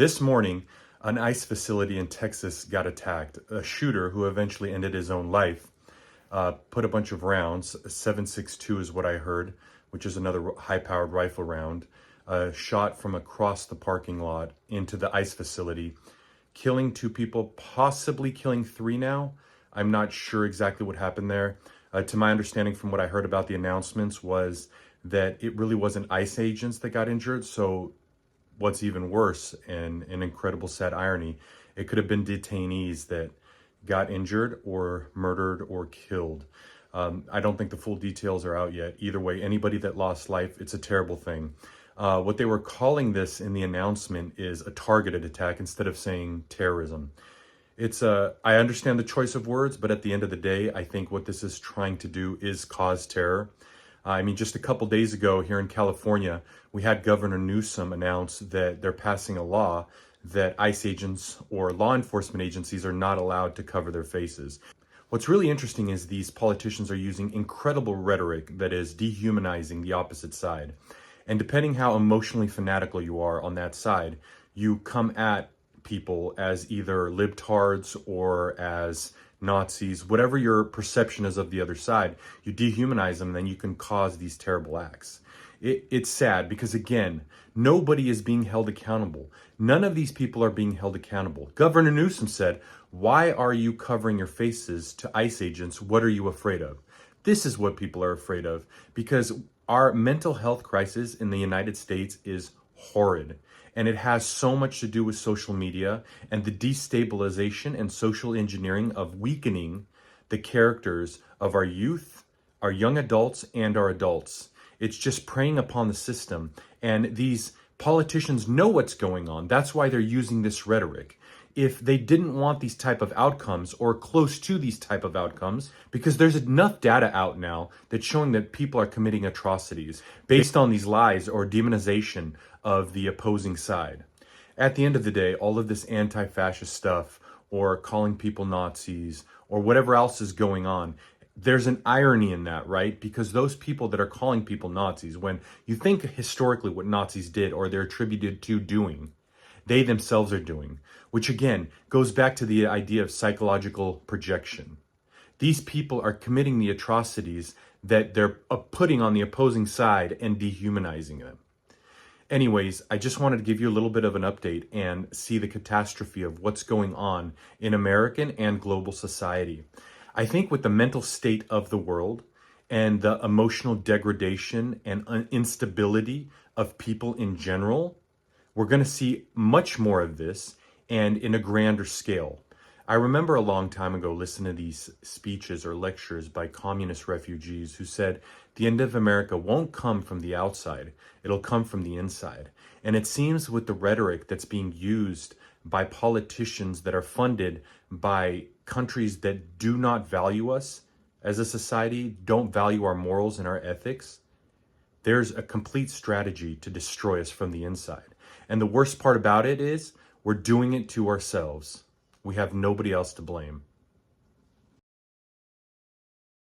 This morning, an ICE facility in Texas got attacked. A shooter who eventually ended his own life put a bunch of rounds, 7.62 is what I heard, which is another high-powered rifle round, shot from across the parking lot into the ICE facility, killing 2 people, possibly killing 3 now. I'm not sure exactly what happened there. To my understanding from what I heard about the announcements was that it really wasn't ICE agents that got injured. So what's even worse, and an incredible sad irony, it could have been detainees that got injured or murdered or killed. I don't think the full details are out yet. Either way, anybody that lost life, it's a terrible thing. What they were calling this in the announcement is a targeted attack instead of saying terrorism. I understand the choice of words, but at the end of the day, I think what this is trying to do is cause terror. I mean, just a couple days ago here in California, we had Governor Newsom announce that they're passing a law that ICE agents or law enforcement agencies are not allowed to cover their faces. What's really interesting is these politicians are using incredible rhetoric that is dehumanizing the opposite side. And depending how emotionally fanatical you are on that side, you come at people as either libtards or as Nazis, whatever your perception is of the other side, you dehumanize them, and then you can cause these terrible acts. It's sad because, again, nobody is being held accountable. None of these people are being held accountable. Governor Newsom said, "Why are you covering your faces to ICE agents? What are you afraid of?" This is what people are afraid of, because our mental health crisis in the United States is horrid. And it has so much to do with social media and the destabilization and social engineering of weakening the characters of our youth, our young adults, and our adults. It's just preying upon the system. And these politicians know what's going on. That's why they're using this rhetoric. If they didn't want these type of outcomes or close to these type of outcomes, because there's enough data out now that's showing that people are committing atrocities based on these lies or demonization of the opposing side. At the end of the day, all of this anti-fascist stuff or calling people Nazis or whatever else is going on, there's an irony in that, right? Because those people that are calling people Nazis, when you think historically what Nazis did or they're attributed to doing, they themselves are doing, which again goes back to the idea of psychological projection. These people are committing the atrocities that they're putting on the opposing side and dehumanizing them. Anyways, I just wanted to give you a little bit of an update and see the catastrophe of what's going on in American and global society. I think with the mental state of the world and the emotional degradation and instability of people in general, we're going to see much more of this and in a grander scale. I remember a long time ago listening to these speeches or lectures by communist refugees who said the end of America won't come from the outside, it'll come from the inside. And it seems with the rhetoric that's being used by politicians that are funded by countries that do not value us as a society, don't value our morals and our ethics, there's a complete strategy to destroy us from the inside. And the worst part about it is we're doing it to ourselves. We have nobody else to blame.